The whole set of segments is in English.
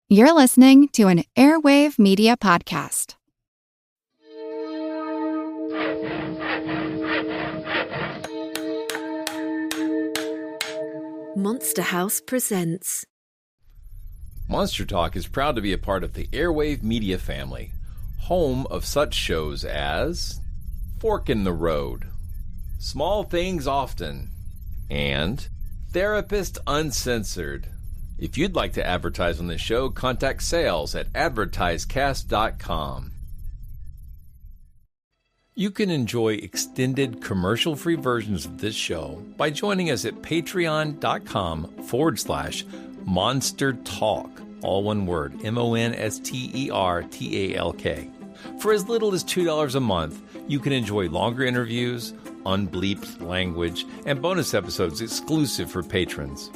You're listening to an Airwave Media Podcast. Monster House presents. Monster Talk is proud to be a part of the Airwave Media family, home of such shows as Fork in the Road, Small Things Often, and Therapist Uncensored. If you'd like to advertise on this show, contact sales at advertisecast.com. You can enjoy extended commercial-free versions of this show by joining us at patreon.com/Monster Talk, all one word, MONSTERTALK. For as little as $2 a month, you can enjoy longer interviews, unbleeped language, and bonus episodes exclusive for patrons.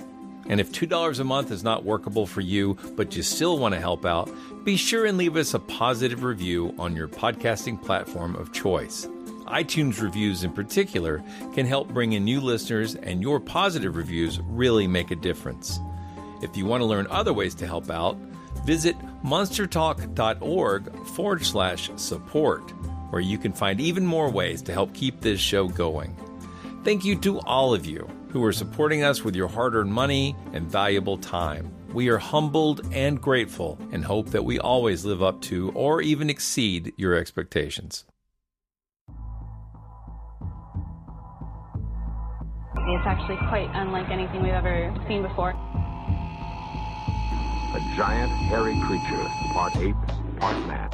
And if $2 a month is not workable for you, but you still want to help out, be sure and leave us a positive review on your podcasting platform of choice. iTunes reviews in particular can help bring in new listeners, and your positive reviews really make a difference. If you want to learn other ways to help out, visit monstertalk.org/support, where you can find even more ways to help keep this show going. Thank you to all of you who are supporting us with your hard-earned money and valuable time. We are humbled and grateful and hope that we always live up to or even exceed your expectations. It's actually quite unlike anything we've ever seen before. A giant, hairy creature, part ape, part man.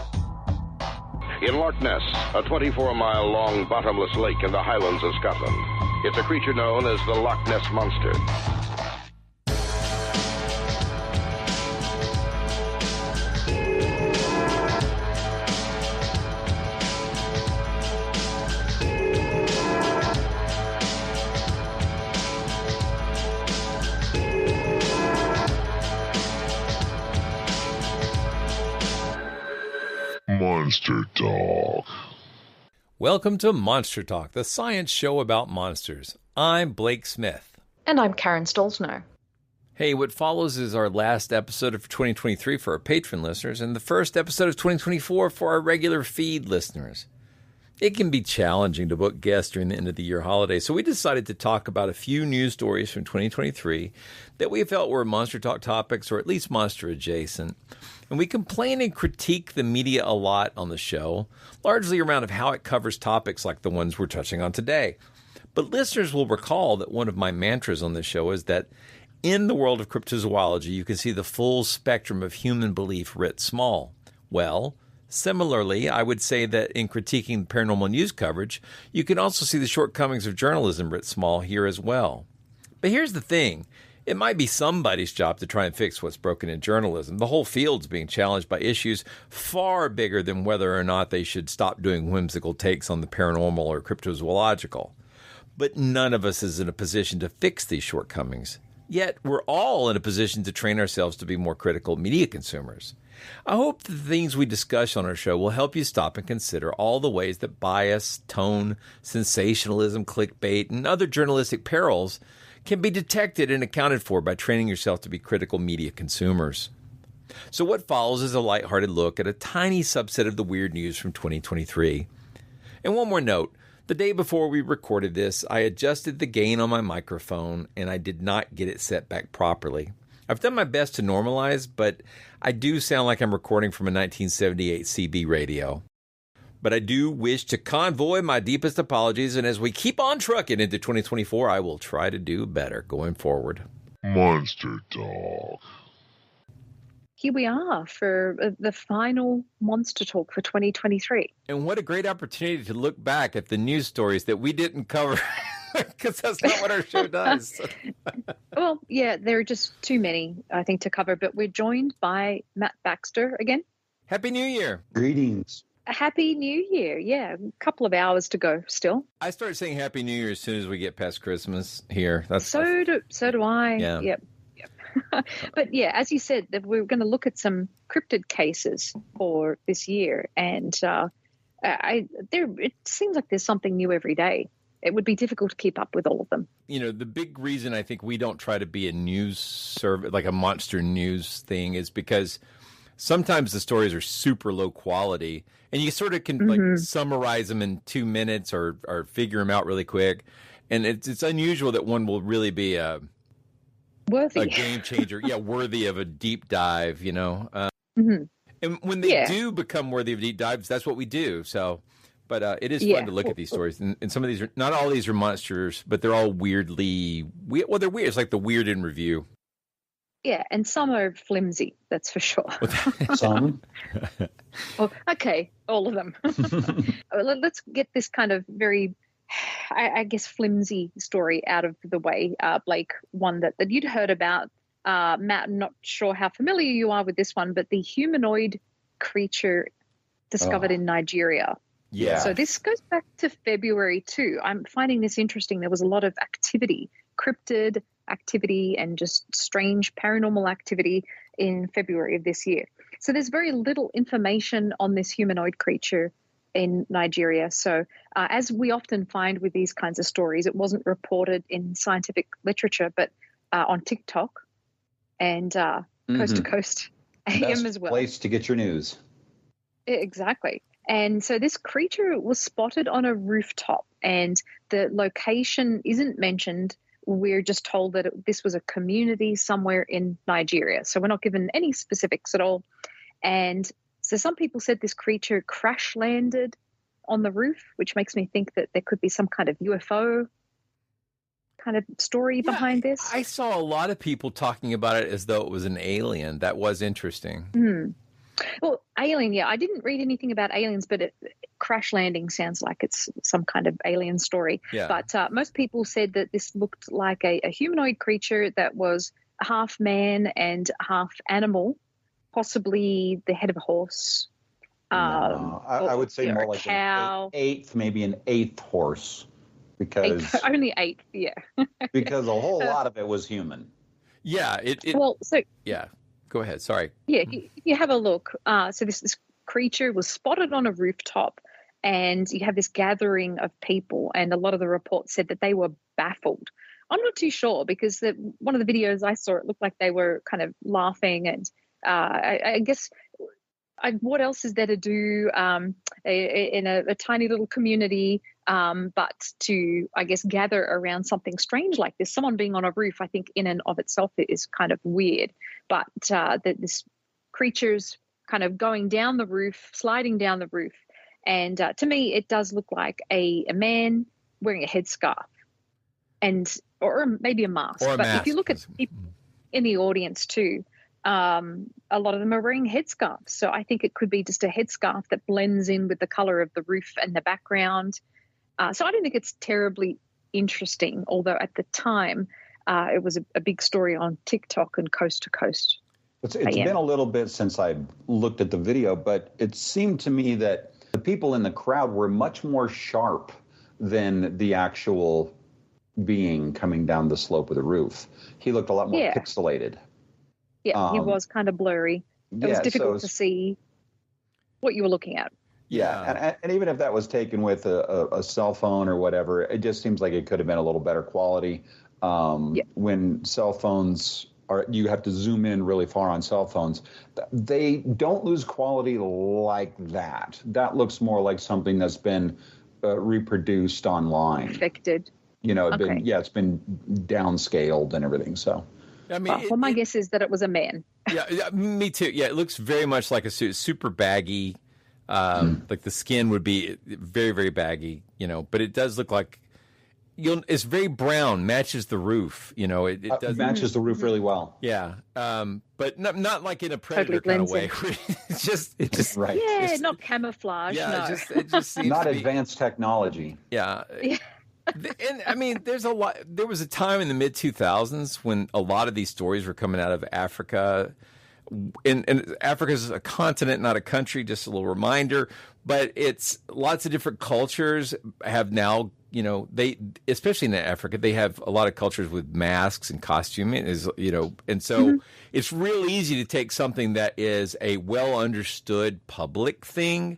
In Loch Ness, a 24-mile-long bottomless lake in the Highlands of Scotland. It's a creature known as the Loch Ness Monster. Monster Talk. Welcome to Monster Talk, the science show about monsters. I'm Blake Smith. And I'm Karen Stolzno. Hey, what follows is our last episode of 2023 for our patron listeners and the first episode of 2024 for our regular feed listeners. It can be challenging to book guests during the end of the year holiday, so we decided to talk about a few news stories from 2023 that we felt were Monster Talk topics or at least monster adjacent. And we complain and critique the media a lot on the show, largely around of how it covers topics like the ones we're touching on today. But listeners will recall that one of my mantras on this show is that in the world of cryptozoology, you can see the full spectrum of human belief writ small. Well, similarly, I would say that in critiquing paranormal news coverage, you can also see the shortcomings of journalism writ small here as well. But here's the thing. It might be somebody's job to try and fix what's broken in journalism. The whole field's being challenged by issues far bigger than whether or not they should stop doing whimsical takes on the paranormal or cryptozoological. But none of us is in a position to fix these shortcomings. Yet we're all in a position to train ourselves to be more critical media consumers. I hope the things we discuss on our show will help you stop and consider all the ways that bias, tone, sensationalism, clickbait, and other journalistic perils can be detected and accounted for by training yourself to be critical media consumers. So what follows is a lighthearted look at a tiny subset of the weird news from 2023. And one more note. The day before we recorded this, I adjusted the gain on my microphone and I did not get it set back properly. I've done my best to normalize, but I do sound like I'm recording from a 1978 CB radio. But I do wish to convoy my deepest apologies, and as we keep on trucking into 2024, I will try to do better going forward. Monster Talk. Here we are for the final Monster Talk for 2023. And what a great opportunity to look back at the news stories that we didn't cover, because that's not what our show does. Well, yeah, there are just too many, I think, to cover, but we're joined by Matt Baxter again. Happy New Year. Greetings. A Happy New Year. Yeah, a couple of hours to go still. I start saying Happy New Year as soon as we get past Christmas here. So do I. Yeah. Yep. But yeah, as you said, that we're going to look at some cryptid cases for this year, and it seems like there's something new every day. it would be difficult to keep up with all of them. You know, the big reason I think we don't try to be a news service, like a monster news thing, is because sometimes the stories are super low quality, and you sort of can like summarize them in 2 minutes or figure them out really quick. And it's unusual that one will really be Worthy. a game changer. Yeah, worthy of a deep dive, you know. And when they do become worthy of deep dives, that's what we do. So, but it is fun to look at these stories. And some of these not all of these are monsters, but they're all weirdly, well, they're weird. It's like the weird in review. Yeah, and some are flimsy, that's for sure. Some? Oh, okay, all of them. Let's get this kind of very, I guess, flimsy story out of the way, Blake, one that you'd heard about. Matt, I'm not sure how familiar you are with this one, but the humanoid creature discovered in Nigeria. Yeah. So this goes back to February too. I'm finding this interesting. There was a lot of activity, cryptid activity and just strange paranormal activity in February of this year. So there's very little information on this humanoid creature in Nigeria. So as we often find with these kinds of stories, it wasn't reported in scientific literature, but on TikTok and Coast to Coast AM as well. Place to get your news. Exactly. And so this creature was spotted on a rooftop, and the location isn't mentioned. We're just told that this was a community somewhere in Nigeria. So we're not given any specifics at all. And so some people said this creature crash landed on the roof, which makes me think that there could be some kind of UFO kind of story behind this. I saw a lot of people talking about it as though it was an alien. That was interesting. Well, alien, yeah. I didn't read anything about aliens, but crash landing sounds like it's some kind of alien story. Yeah. But most people said that this looked like a humanoid creature that was half man and half animal, possibly the head of a horse. I would say more like cow. maybe an eighth horse. Because only eighth, yeah. because a whole lot of it was human. Yeah. Yeah. Go ahead. Sorry. Yeah, you have a look. So this creature was spotted on a rooftop, and you have this gathering of people, and a lot of the reports said that they were baffled. I'm not too sure because one of the videos I saw, it looked like they were kind of laughing, and I guess what else is there to do in a tiny little community but to, I guess, gather around something strange like this? Someone being on a roof, I think, in and of itself is kind of weird. But this creature's kind of going down the roof, sliding down the roof. And to me, it does look like a man wearing a headscarf or maybe a mask. If you look at people in the audience too, a lot of them are wearing headscarves. So I think it could be just a headscarf that blends in with the color of the roof and the background. So I don't think it's terribly interesting, although at the time it was a big story on TikTok and Coast to Coast. It's been a little bit since I looked at the video, but it seemed to me that the people in the crowd were much more sharp than the actual being coming down the slope of the roof. He looked a lot more pixelated. Yeah, he was kind of blurry. It was difficult to see what you were looking at. Yeah, and even if that was taken with a cell phone or whatever, it just seems like it could have been a little better quality. When cell phones you have to zoom in really far on cell phones. They don't lose quality like that. That looks more like something that's been reproduced online. Perfected. You know, it's been downscaled and everything. So. I mean, well, my guess is that it was a man. Yeah, me too. Yeah, it looks very much like a suit, super baggy. Like the skin would be very, very baggy, you know, but it does look like it's very brown, matches the roof, you know. It does matches the roof really well. Yeah, but not like in a Predator kind of way. It's just right. Yeah, not camouflage. Yeah, no. it just seems not advanced technology. Yeah. And I mean, there was a time in the mid 2000s when a lot of these stories were coming out of Africa. And Africa is a continent, not a country, just a little reminder. But it's lots of different cultures have now, you know, especially in Africa, they have a lot of cultures with masks and costuming, and so it's real easy to take something that is a well understood public thing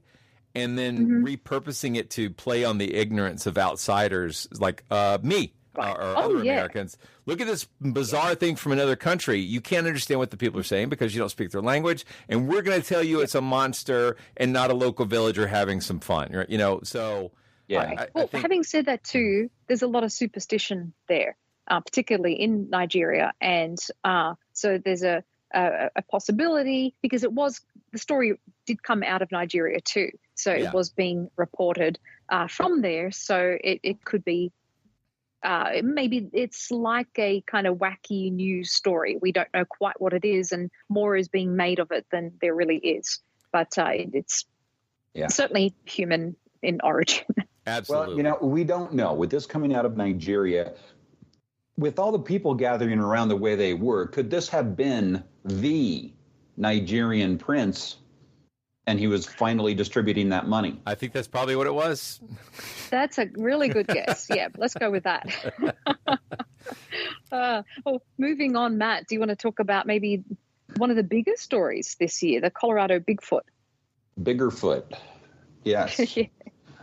and then repurposing it to play on the ignorance of outsiders like me or other Americans. Look at this bizarre thing from another country. You can't understand what the people are saying because you don't speak their language, and we're going to tell you it's a monster and not a local villager having some fun. Right? So yeah. Well, having said that too, there's a lot of superstition there, particularly in Nigeria, and so there's a possibility because the story did come out of Nigeria too, so it was being reported from there. So it could be. Maybe it's like a kind of wacky news story. We don't know quite what it is, and more is being made of it than there really is. But it's certainly human in origin. Absolutely. Well, we don't know. With this coming out of Nigeria, with all the people gathering around the way they were, could this have been the Nigerian prince? And he was finally distributing that money. I think that's probably what it was. That's a really good guess. Yeah, let's go with that. Moving on, Matt, do you want to talk about maybe one of the bigger stories this year, the Colorado Bigfoot? Biggerfoot, yes.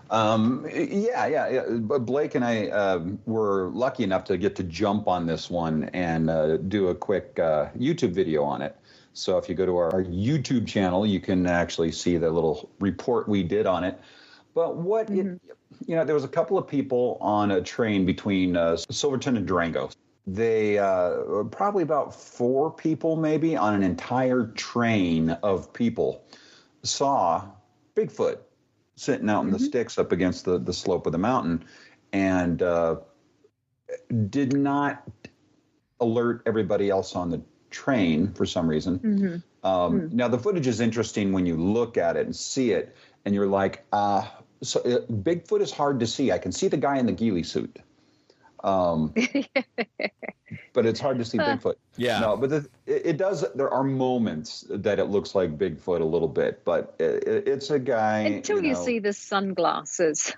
But Blake and I were lucky enough to get to jump on this one and do a quick YouTube video on it. So if you go to our YouTube channel, you can actually see the little report we did on it. But there was a couple of people on a train between Silverton and Durango. They probably about 4 people maybe on an entire train of people saw Bigfoot sitting out in the sticks up against the slope of the mountain and did not alert everybody else on the train for some reason. Now the footage is interesting when you look at it and see it, and you're like, Bigfoot is hard to see. I can see the guy in the ghillie suit, but it's hard to see Bigfoot. Yeah. No, but it does. There are moments that it looks like Bigfoot a little bit, but it's a guy. Until you see the sunglasses.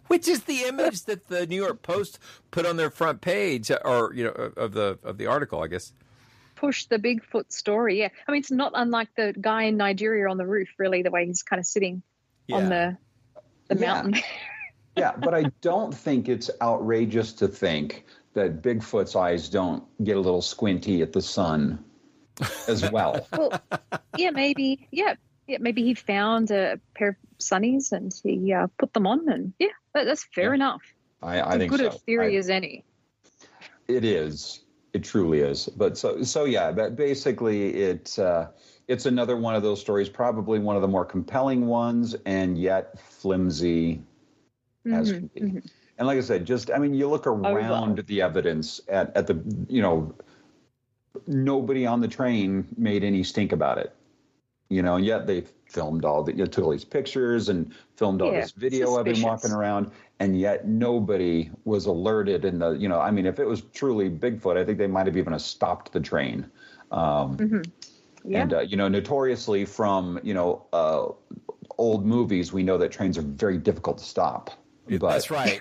Which is the image that the New York Post put on their front page, or of the article, I guess. Push the Bigfoot story. Yeah, I mean it's not unlike the guy in Nigeria on the roof, really, the way he's kind of sitting on the mountain. Yeah, but I don't think it's outrageous to think that Bigfoot's eyes don't get a little squinty at the sun as well. Well, maybe. Yeah, maybe he found a pair of sunnies and he put them on, and that's fair enough. I think good so. a theory as any. It is. It truly is. But so yeah. But basically, it's another one of those stories. Probably one of the more compelling ones, and yet flimsy as can be. And like I said, you look around the evidence at the nobody on the train made any stink about it. And yet they filmed took all these pictures and filmed all this video of him walking around, and yet nobody was alerted. And if it was truly Bigfoot, I think they might have even stopped the train. And notoriously from old movies, we know that trains are very difficult to stop. That's right.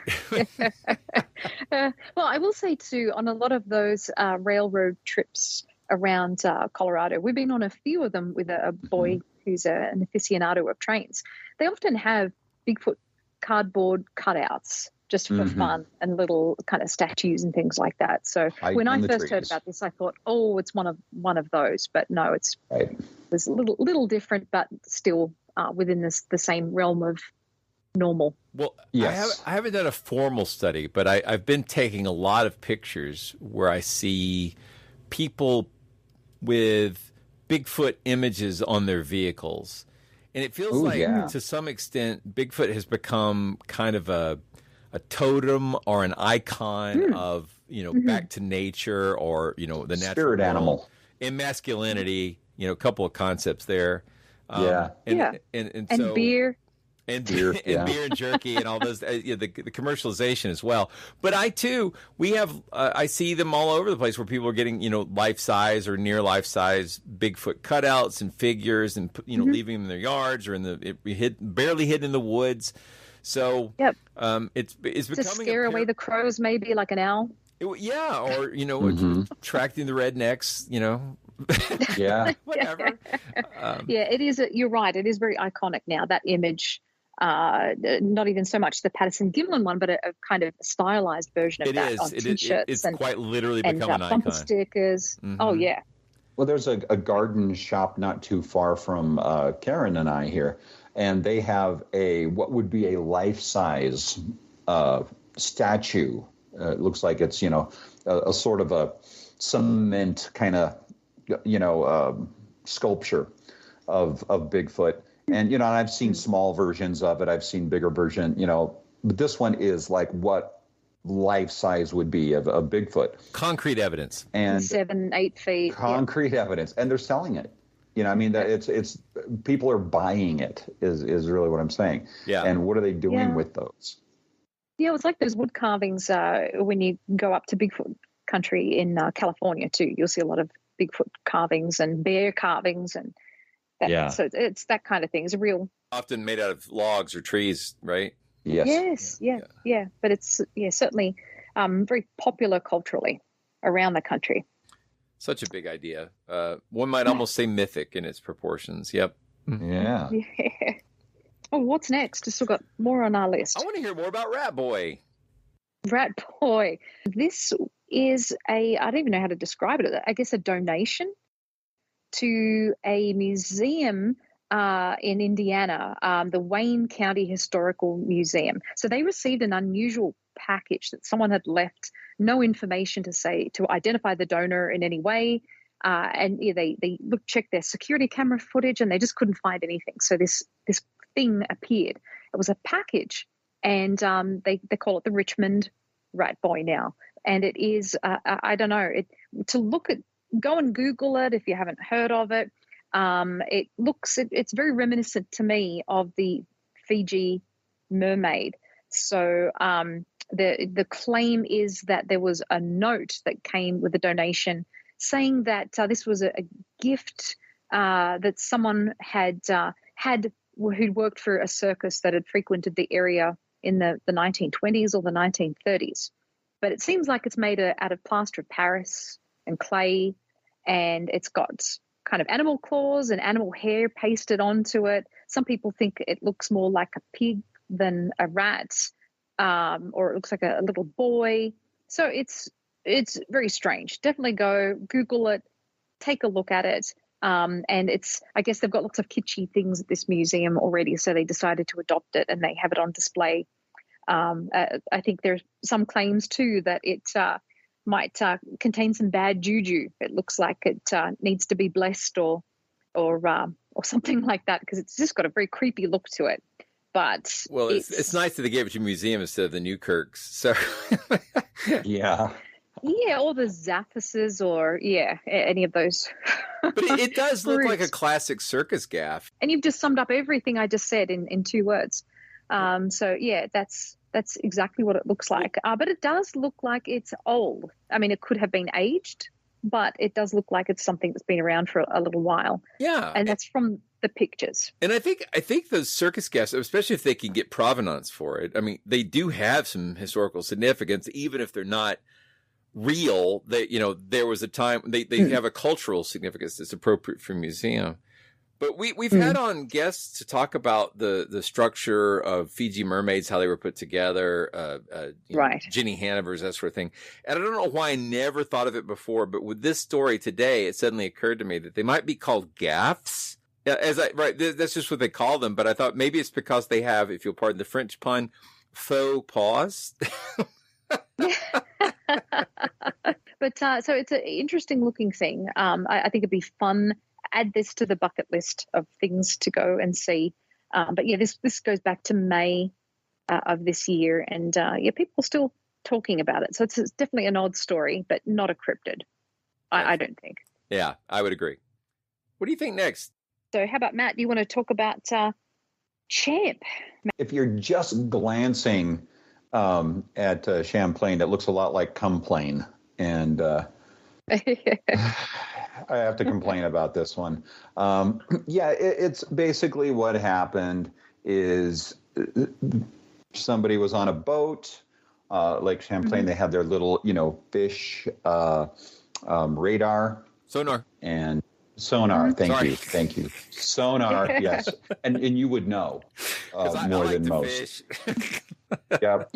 Well, I will say too, on a lot of those railroad trips around Colorado, we've been on a few of them with a boy who's an aficionado of trains. They often have Bigfoot cardboard cutouts just for fun and little kind of statues and things like that. So when I first heard about this, I thought, it's one of those. But no, it's a little different, but still within the same realm of normal. Well, yes. I haven't done a formal study, but I've been taking a lot of pictures where I see people with Bigfoot images on their vehicles. And it feels to some extent, Bigfoot has become kind of a totem or an icon of, back to nature or, the natural spirit animal. And masculinity, a couple of concepts there. And so, beer. And beer and jerky and all those, the commercialization as well. But I see them all over the place where people are getting, life-size or near life-size Bigfoot cutouts and figures and, leaving them in their yards or barely hidden in the woods. So it's becoming to scare away the crows, maybe like an owl. Attracting the rednecks, Yeah. Whatever. Yeah, it is. You're right. It is very iconic now, that image. Not even so much the Patterson Gimlin one, but a kind of stylized version of It that is. on It's T-shirts and quite literally become an bumper icon. stickers. Oh, yeah. Well, there's a garden shop not too far from Karen and I here, and they have what would be a life-size statue. It looks like it's, a sort of a cement kind of, sculpture of Bigfoot. And, and I've seen small versions of it. I've seen bigger version, but this one is like what life size would be of Bigfoot. Concrete evidence. And 7-8 feet. Concrete evidence. And they're selling it. It's people are buying it is really what I'm saying. Yeah. And what are they doing with those? Yeah, it's like those wood carvings when you go up to Bigfoot country in California too. You'll see a lot of Bigfoot carvings and bear carvings and that. Yeah. So it's that kind of thing. It's a real. Often made out of logs or trees, right? Yes. Yeah. But it's certainly very popular culturally around the country. Such a big idea. One might almost say mythic in its proportions. Yep. Yeah. Yeah. Oh, what's next? We've still got more on our list. I want to hear more about Rat Boy. Rat Boy. This is I don't even know how to describe it. I guess a donation to a museum in Indiana, the Wayne County Historical Museum. So they received an unusual package that someone had left no information to identify the donor in any way. And they checked their security camera footage and they just couldn't find anything. So this thing appeared. It was a package, and they call it the Richmond Rat Boy now. And it is I don't know, go and Google it if you haven't heard of it. It's very reminiscent to me of the Fiji mermaid. So the claim is that there was a note that came with the donation saying that this was a gift that someone had who'd worked for a circus that had frequented the area in the 1920s or the 1930s. But it seems like it's made out of plaster of Paris and clay, and it's got kind of animal claws and animal hair pasted onto it. Some people think it looks more like a pig than a rat, or it looks like a little boy. So it's very strange. Definitely go Google it, take a look at it. And I guess they've got lots of kitschy things at this museum already, so they decided to adopt it and they have it on display. I think there's some claims too that it might contain some bad juju. It looks like it needs to be blessed or something like that, because it's just got a very creepy look to it. But it's nice that they gave it to a museum instead of the Newkirks. So yeah. Yeah, or the Zaphuses, or any of those. But it does look like a classic circus gaff. And you've just summed up everything I just said in 2 words. So yeah, that's exactly what it looks like. But it does look like it's old. I mean, it could have been aged, but it does look like it's something that's been around for a little while. Yeah, and that's from the pictures. And I think those circus gaffs, especially if they can get provenance for it, I mean, they do have some historical significance, even if they're not real. There was a time they have a cultural significance that's appropriate for a museum. But we've had on guests to talk about the structure of Fiji mermaids, how they were put together, right? Ginny Hanover's, that sort of thing. And I don't know why I never thought of it before, but with this story today, it suddenly occurred to me that they might be called gaffs. That's just what they call them. But I thought maybe it's because they have, if you'll pardon the French pun, faux paws. But so it's an interesting looking thing. I think it'd be fun. Add this to the bucket list of things to go and see. But yeah, this goes back to May of this year, and people are still talking about it. So it's definitely an odd story, but not a cryptid. I don't think. Yeah, I would agree. What do you think next? So how about Matt? Do you want to talk about Champ? If you're just glancing at Champlain, it looks a lot like Complain, and I have to complain about this one. It's basically what happened is somebody was on a boat, Lake Champlain. They had their little, fish radar, Sonar. And Sonar, Thank you. Sonar, yes. And you would know more than most. Yep.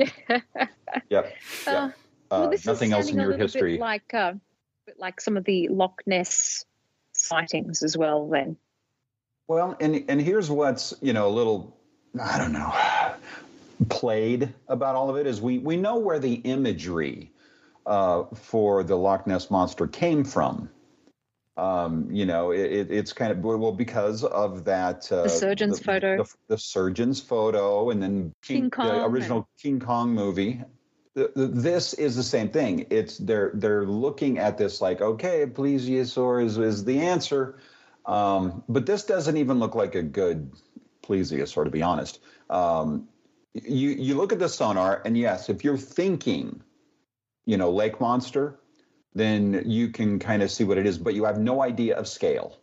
Yep. Well, this nothing is else in your history. Like some of the Loch Ness sightings as well. Then. Well, and here's what's a little, I don't know, played about all of it is we know where the imagery for the Loch Ness Monster came from. It's kind of because of that the surgeon's photo, the surgeon's photo, and then King Kong, the original King Kong movie. This is the same thing. It's they're looking at this like, okay, plesiosaur is the answer, but this doesn't even look like a good plesiosaur, to be honest. You look at the sonar, and yes, if you're thinking, lake monster, then you can kind of see what it is, but you have no idea of scale.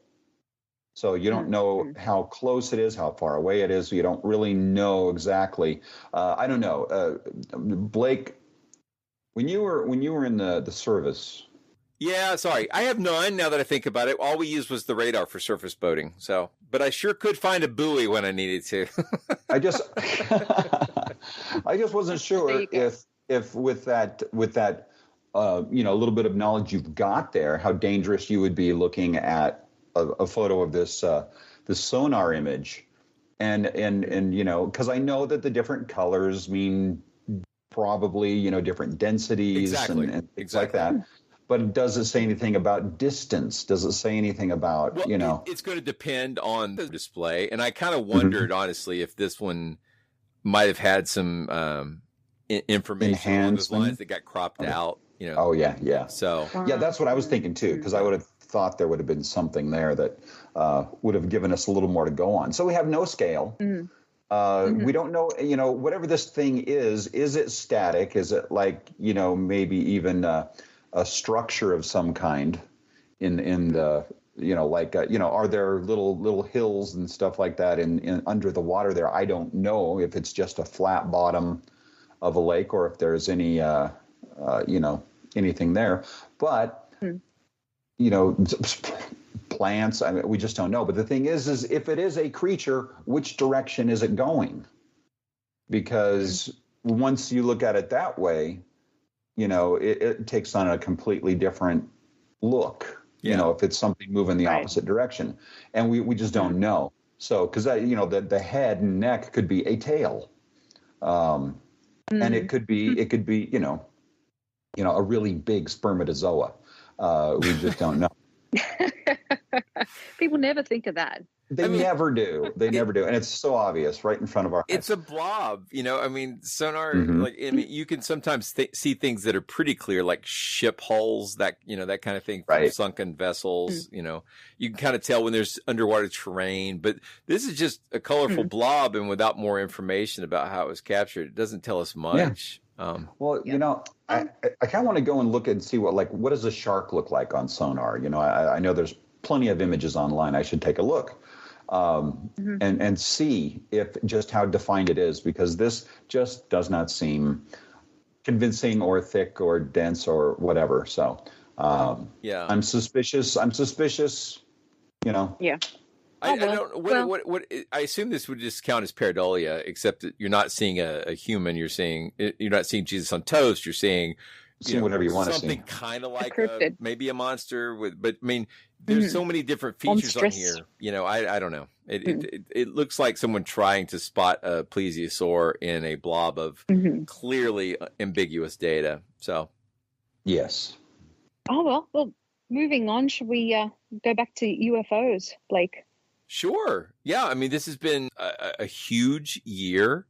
So you don't know how close it is, how far away it is. So you don't really know exactly. I don't know, Blake. When you were in the service. Yeah, sorry, I have none. Now that I think about it, all we used was the radar for surface boating. So, but I sure could find a buoy when I needed to. I just wasn't sure if with that. A little bit of knowledge you've got there, how dangerous you would be looking at a photo of this sonar image, and because I know that the different colors mean probably different densities and things like that. But does it say anything about distance? Does it say anything about It's going to depend on the display, and I kind of wondered honestly if this one might have had some information on those lines that got cropped out. Oh yeah. So yeah, that's what I was thinking too, because I would have thought there would have been something there that would have given us a little more to go on. So we have no scale. We don't know, whatever this thing is it static? Is it like, maybe even a structure of some kind in the, are there little hills and stuff like that in under the water there? I don't know if it's just a flat bottom of a lake or if there's any, anything there, but plants, I mean, we just don't know. But the thing is if it is a creature, which direction is it going? Because once you look at it that way, it takes on a completely different look, if it's something moving the opposite direction, and we just don't know. So, because the head and neck could be a tail, and it could be a really big spermatozoa. We just don't know. People never think of that. They never do. They never do. And it's so obvious right in front of our eyes. It's a blob, sonar, you can sometimes see things that are pretty clear, like ship hulls, that kind of thing, from sunken vessels, you can kind of tell when there's underwater terrain, but this is just a colorful blob, and without more information about how it was captured, it doesn't tell us much. I kind of want to go and look and see what does a shark look like on sonar? I know there's plenty of images online. I should take a look and see just how defined it is, because this just does not seem convincing or thick or dense or whatever. So I'm suspicious. Yeah. I don't. What? I assume this would just count as pareidolia, except that you're not seeing a human. You're not seeing Jesus on toast. You're seeing whatever you want to see. Something kind of like maybe a monster but I mean, there's so many different features on here. I don't know. It looks like someone trying to spot a plesiosaur in a blob of clearly ambiguous data. So, yes. Oh well. Moving on, should we go back to UFOs, Blake? Sure. Yeah. I mean, this has been a huge year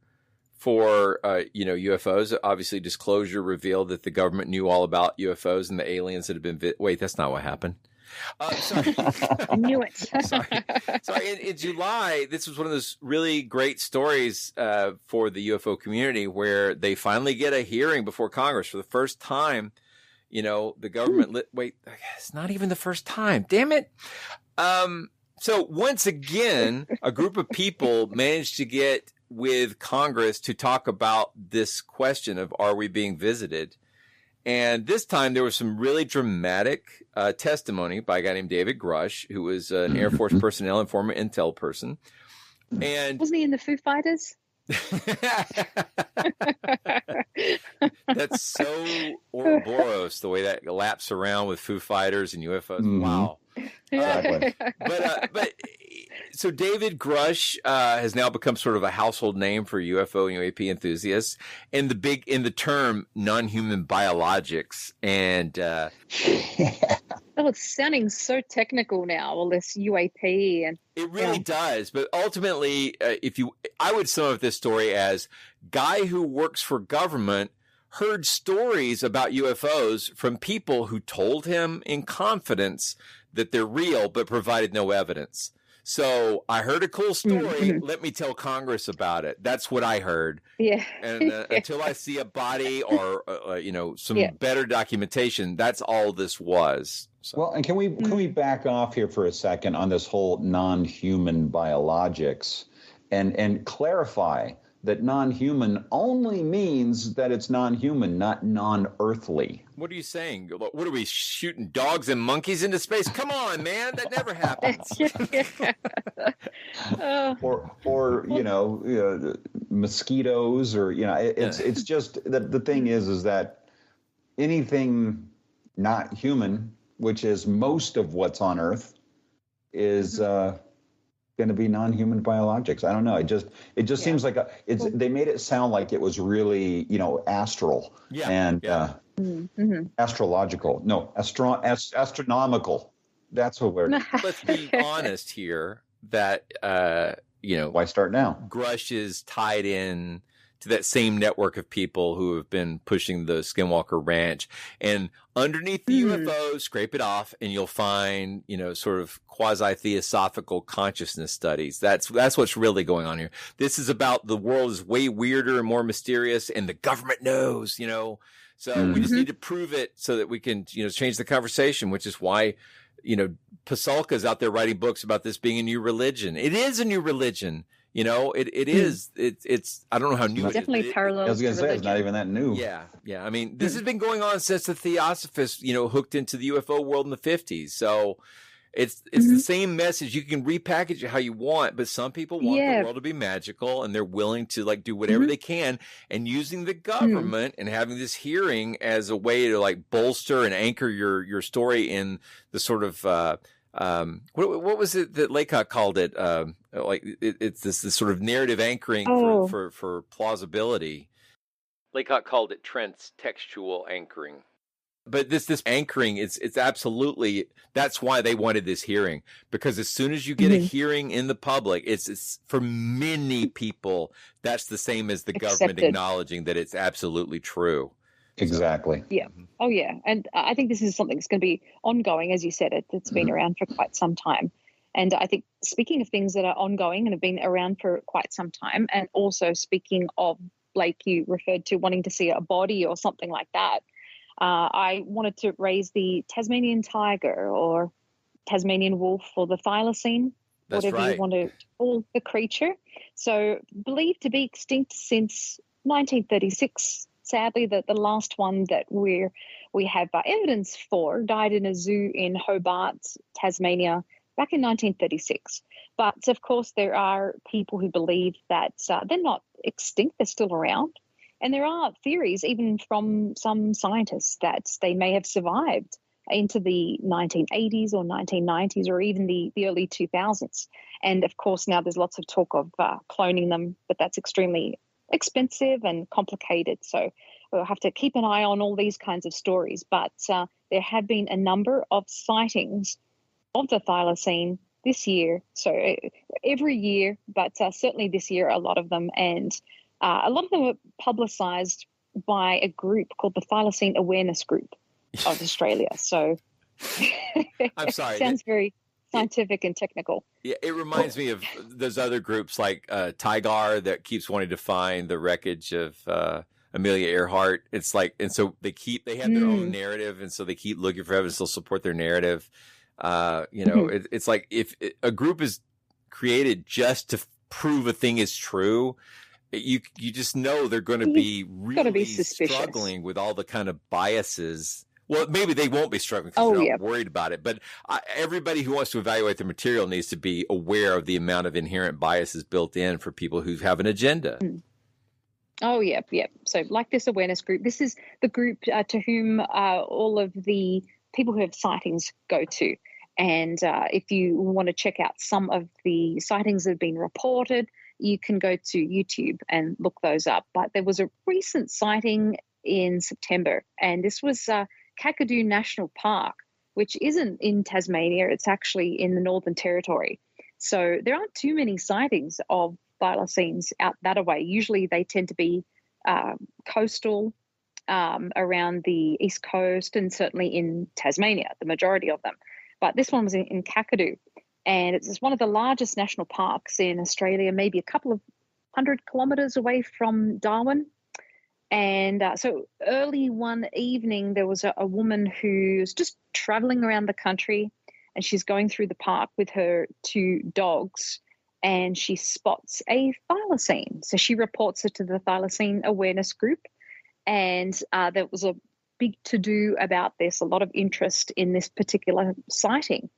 for, UFOs. Obviously, disclosure revealed that the government knew all about UFOs and the aliens that have been wait, that's not what happened. Sorry. I knew it. Sorry. In July, this was one of those really great stories for the UFO community, where they finally get a hearing before Congress for the first time. The government wait, it's not even the first time. Damn it. So once again, a group of people managed to get with Congress to talk about this question of, are we being visited? And this time there was some really dramatic testimony by a guy named David Grush, who was an Air Force personnel and former intel person. And wasn't he in the Foo Fighters? That's so Ouroboros, the way that laps around with Foo Fighters and UFOs. Wow. Exactly. But so David Grush has now become sort of a household name for UFO and UAP enthusiasts, and the term non-human biologics. And oh, it's sounding so technical now. All this UAP and it really does. But ultimately, I would sum up this story as guy who works for government heard stories about UFOs from people who told him in confidence that they're real, but provided no evidence. So I heard a cool story. Let me tell Congress about it. That's what I heard. Yeah. And until I see a body or some better documentation, that's all this was. So. Well, and can we back off here for a second on this whole non-human biologics and clarify that non-human only means that it's non-human, not non-earthly. What are you saying? What are we, shooting dogs and monkeys into space? Come on, man, that never happens. or mosquitoes, or it's just the thing is that anything not human, which is most of what's on Earth, is going to be non-human biologics. I don't know. It just seems like they made it sound like it was really astral and astrological. No, astronomical. That's what we're. Let's be honest here. That why start now? Grush is tied in to that same network of people who have been pushing the Skinwalker Ranch. And underneath the UFO, scrape it off, and you'll find, sort of quasi-theosophical consciousness studies. That's what's really going on here. This is about the world is way weirder and more mysterious, and the government knows, So we just need to prove it so that we can, change the conversation, which is why, Pasulka's out there writing books about this being a new religion. It is a new religion. It is. It's. I don't know how new. It's definitely parallel. I was going to say it's not even that new. Yeah. I mean, this has been going on since the Theosophists, hooked into the UFO world in the 50s. So it's the same message. You can repackage it how you want, but some people want the world to be magical, and they're willing to do whatever they can. And using the government and having this hearing as a way to bolster and anchor your story in the sort of. What was it that Laycock called it? It's this sort of narrative anchoring for plausibility. Laycock called it transtextual anchoring. But this anchoring, it's absolutely, that's why they wanted this hearing, because as soon as you get a hearing in the public, it's for many people, that's the same as the government acknowledging that it's absolutely true. Exactly. Yeah. Oh, yeah. And I think this is something that's going to be ongoing. As you said, it's been around for quite some time. And I think speaking of things that are ongoing and have been around for quite some time, and also speaking of, like you referred to, wanting to see a body or something like that, I wanted to raise the Tasmanian tiger or Tasmanian wolf or the thylacine, whatever you want to call the creature. So believed to be extinct since 1936. Sadly, the last one that we have evidence for died in a zoo in Hobart, Tasmania, back in 1936. But, of course, there are people who believe that they're not extinct, they're still around. And there are theories, even from some scientists, that they may have survived into the 1980s or 1990s or even the early 2000s. And, of course, now there's lots of talk of cloning them, but that's extremely expensive and complicated. So we'll have to keep an eye on all these kinds of stories. But there have been a number of sightings of the thylacine this year. So every year, but certainly this year, a lot of them. And a lot of them were publicized by a group called the Thylacine Awareness Group of Australia. So I'm sorry. Sounds very scientific and technical. Yeah, it reminds me of those other groups like Tigar that keeps wanting to find the wreckage of Amelia Earhart. It's like, and so they have their own narrative, and so they keep looking for evidence to support their narrative. It's like if a group is created just to prove a thing is true, you just know they're going to be really suspicious. struggling with all the kind of biases. Well, maybe they won't be struggling because they're not worried about it. But everybody who wants to evaluate the material needs to be aware of the amount of inherent biases built in for people who have an agenda. Oh, yeah. So like this awareness group, this is the group to whom all of the people who have sightings go to. And if you want to check out some of the sightings that have been reported, you can go to YouTube and look those up. But there was a recent sighting in September, and this was Kakadu National Park, which isn't in Tasmania. It's actually in the Northern Territory. So there aren't too many sightings of thylacines out that way. Usually they tend to be coastal around the East Coast and certainly in Tasmania, the majority of them. But this one was in Kakadu, and it's one of the largest national parks in Australia, maybe a couple of 100 kilometres away from Darwin. And so early one evening, there was a woman who's just traveling around the country, and she's going through the park with her 2 dogs, and she spots a thylacine. So she reports it to the thylacine awareness group, and there was a big to-do about this, a lot of interest in this particular sighting.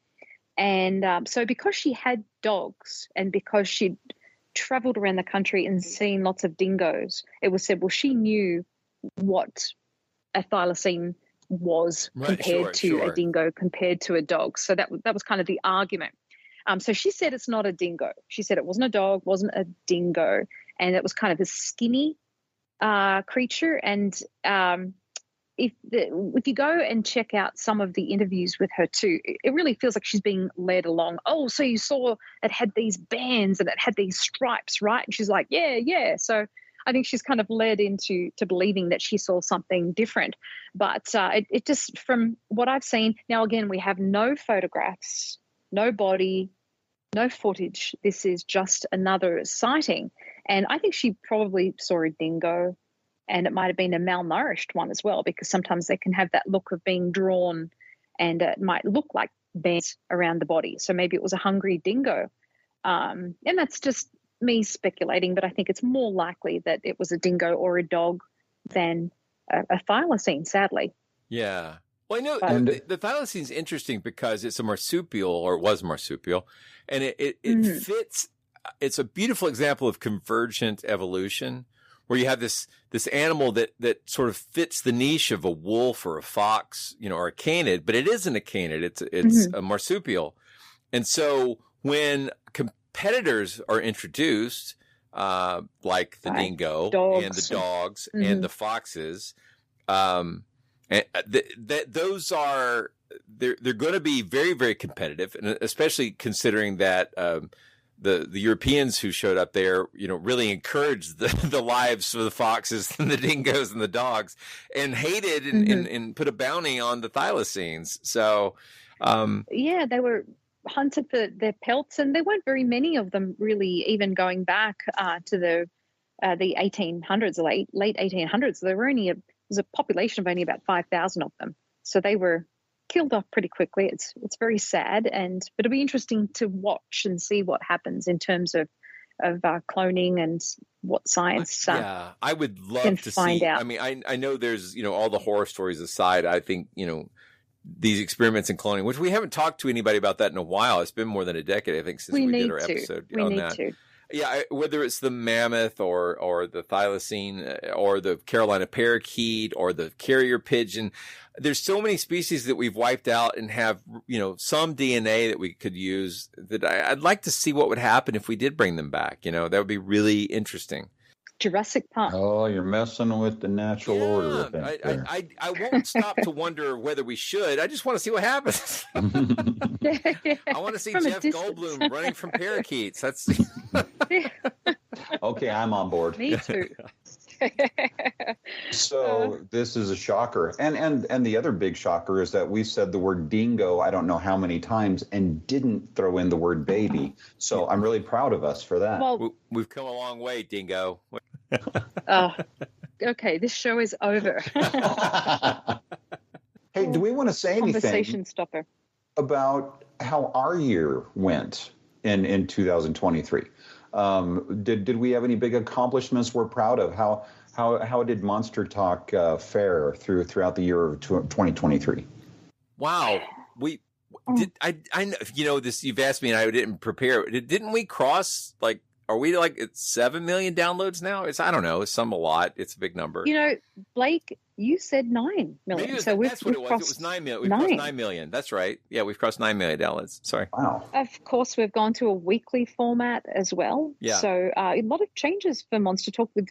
And so because she had dogs and because she'd traveled around the country and seen lots of dingoes, it was said, well, she knew what a thylacine was compared to a dingo, compared to a dog. So that was kind of the argument. So she said it's not a dingo. She said it wasn't a dog, wasn't a dingo, and it was kind of a skinny creature. And if you go and check out some of the interviews with her too, it really feels like she's being led along. Oh, so you saw it had these bands and it had these stripes, right? And she's like, yeah. So I think she's kind of led into believing that she saw something different. But it just, from what I've seen, now again, we have no photographs, no body, no footage. This is just another sighting. And I think she probably saw a dingo, and it might have been a malnourished one as well, because sometimes they can have that look of being drawn, and it might look like bands around the body. So maybe it was a hungry dingo. And that's just me speculating, but I think it's more likely that it was a dingo or a dog than a thylacine, sadly. Yeah. Well, I know the thylacine is interesting because it's a marsupial, or it was marsupial, and it fits. It's a beautiful example of convergent evolution, where you have this animal that sort of fits the niche of a wolf or a fox, or a canid, but it isn't a canid. It's a marsupial. And so when competitors are introduced, like the dingo and the dogs and the foxes, and those are, they're going to be very, very competitive, and especially considering that, the Europeans who showed up there, really encouraged the lives of the foxes and the dingoes and the dogs, and hated and put a bounty on the thylacines. So, they were hunted for their pelts, and there weren't very many of them, really, even going back to the 1800s, late 1800s. There was a population of only about 5,000 of them. So they were killed off pretty quickly. It's very sad, but it'll be interesting to watch and see what happens in terms of cloning and what science I would love to find see. out. I mean, I know there's, all the horror stories aside, I think, these experiments in cloning, which we haven't talked to anybody about that in a while. It's been more than a decade, I think, since we did our episode on that. Yeah, whether it's the mammoth or the thylacine or the Carolina parakeet or the carrier pigeon, there's so many species that we've wiped out and have, some DNA that we could use, that I'd like to see what would happen if we did bring them back. That would be really interesting. Jurassic Park. Oh, you're messing with the natural order. I won't stop to wonder whether we should. I just want to see what happens. I want to see Jeff Goldblum running from parakeets. That's okay. I'm on board. Me too. So this is a shocker, and the other big shocker is that we said the word dingo I don't know how many times and didn't throw in the word baby. So I'm really proud of us for that. Well, we've come a long way, dingo. Okay, this show is over. Hey, do we want to say anything Conversation stopper about how our year went in 2023? Did we have any big accomplishments we're proud of? How did Monster Talk fare throughout the year of 2023? Wow, we did. I know, you know, this. You've asked me, and I didn't prepare. Didn't we cross like? Are we like at 7 million downloads now? I don't know. It's a lot. It's a big number. You know, Blake, you said 9 million. That's what it was. It was 9 million. We've crossed 9 million. That's right. Yeah, we've crossed 9 million downloads. Sorry. Wow. Of course, we've gone to a weekly format as well. Yeah. So a lot of changes for Monster Talk with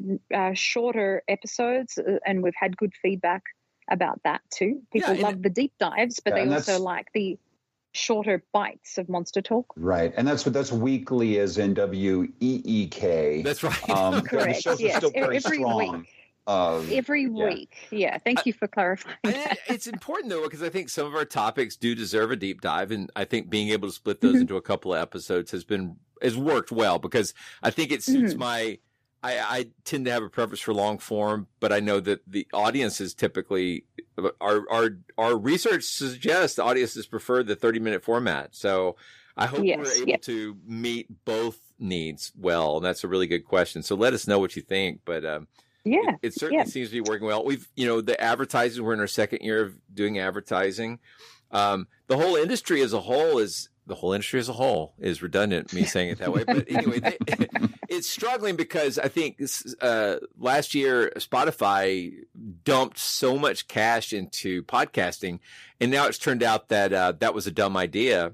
shorter episodes, and we've had good feedback about that too. People love the deep dives, but they also like the shorter bites of Monster Talk. Right. And that's weekly as in WEEK. That's right. Correct. The yes. still very every strong. week. Every week. Yeah. Thank you for clarifying that. It's important, though, because I think some of our topics do deserve a deep dive. And I think being able to split those into a couple of episodes has worked well, because I think it suits I tend to have a preference for long form, but I know that the audiences typically, our research suggests the audiences prefer the 30-minute format. So I hope we're able to meet both needs well. And that's a really good question. So let us know what you think. But it certainly seems to be working well. We've, the advertising, we're in our second year of doing advertising. The whole industry as a whole is redundant, me saying it that way. But anyway, it's struggling because I think last year Spotify dumped so much cash into podcasting, and now it's turned out that that was a dumb idea,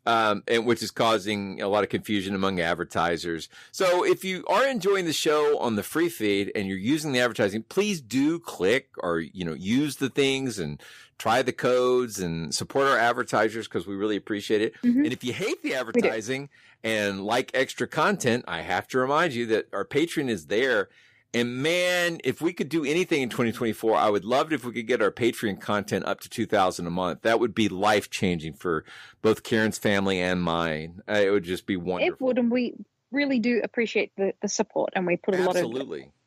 and which is causing a lot of confusion among advertisers. So if you are enjoying the show on the free feed and you're using the advertising, please do click or use the things and try the codes and support our advertisers, because we really appreciate it. And if you hate the advertising and like extra content, I have to remind you that our Patreon is there. And man, if we could do anything in 2024, I would love it if we could get our Patreon content up to $2,000 a month. That would be life-changing for both Karen's family and mine. It would just be wonderful. It would, and we really do appreciate the support, and we put a lot of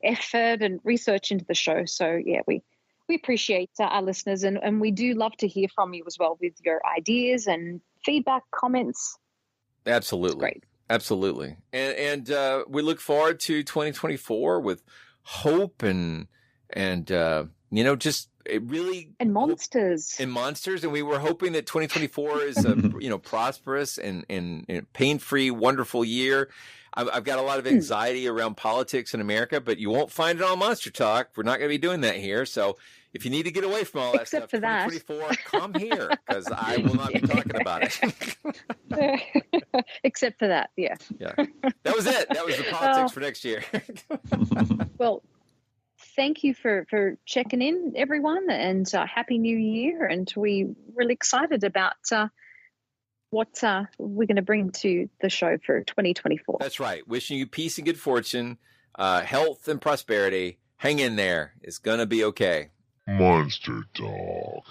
effort and research into the show. So yeah, we appreciate our listeners, and we do love to hear from you as well with your ideas and feedback, comments. Absolutely. It's great. Absolutely. And we look forward to 2024 with hope and just it really. And monsters. And monsters. And we were hoping that 2024 is a, prosperous and pain-free, wonderful year. I've got a lot of anxiety around politics in America, but you won't find it on Monster Talk. We're not going to be doing that here. So if you need to get away from all that Except stuff, for 2024, come here, because I will not be talking about it. Except for that, yeah. Yeah. That was it. That was the politics for next year. Well, thank you for checking in, everyone, and Happy New Year. And we're really excited about what we're going to bring to the show for 2024. That's right. Wishing you peace and good fortune, health and prosperity. Hang in there. It's going to be okay. Monster Talk.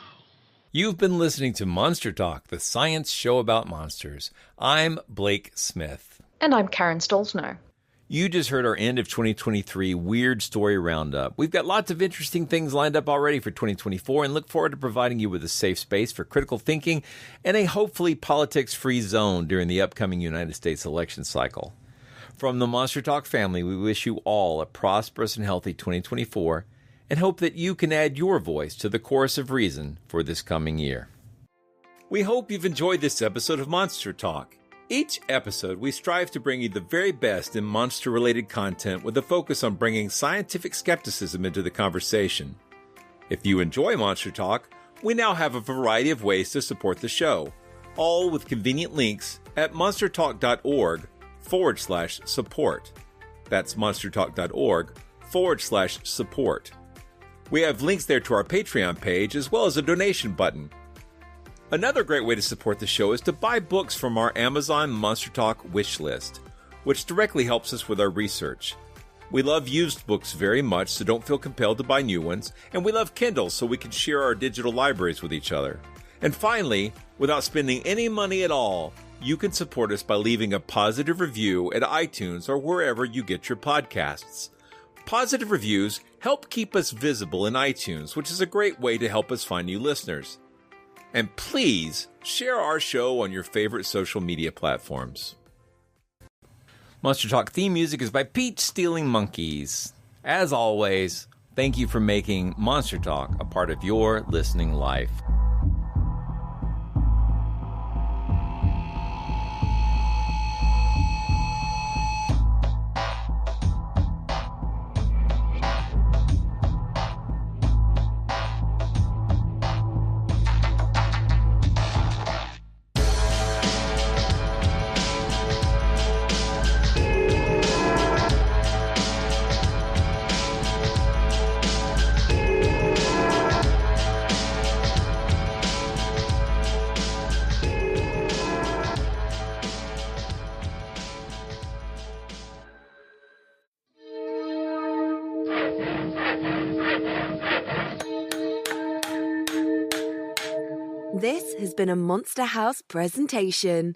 You've been listening to Monster Talk, the science show about monsters. I'm Blake Smith. And I'm Karen Stolzno. You just heard our end of 2023 Weird Story Roundup. We've got lots of interesting things lined up already for 2024 and look forward to providing you with a safe space for critical thinking and a hopefully politics-free zone during the upcoming United States election cycle. From the Monster Talk family, we wish you all a prosperous and healthy 2024 and hope that you can add your voice to the chorus of reason for this coming year. We hope you've enjoyed this episode of Monster Talk. Each episode, we strive to bring you the very best in monster-related content with a focus on bringing scientific skepticism into the conversation. If you enjoy Monster Talk, we now have a variety of ways to support the show, all with convenient links at monstertalk.org/support. That's monstertalk.org/support. We have links there to our Patreon page as well as a donation button. Another great way to support the show is to buy books from our Amazon Monster Talk wish list, which directly helps us with our research. We love used books very much, so don't feel compelled to buy new ones, and we love Kindle so we can share our digital libraries with each other. And finally, without spending any money at all, you can support us by leaving a positive review at iTunes or wherever you get your podcasts. Positive reviews help keep us visible in iTunes, which is a great way to help us find new listeners. And please share our show on your favorite social media platforms. Monster Talk theme music is by Peach Stealing Monkeys. As always, thank you for making Monster Talk a part of your listening life. This has been a Monster House presentation.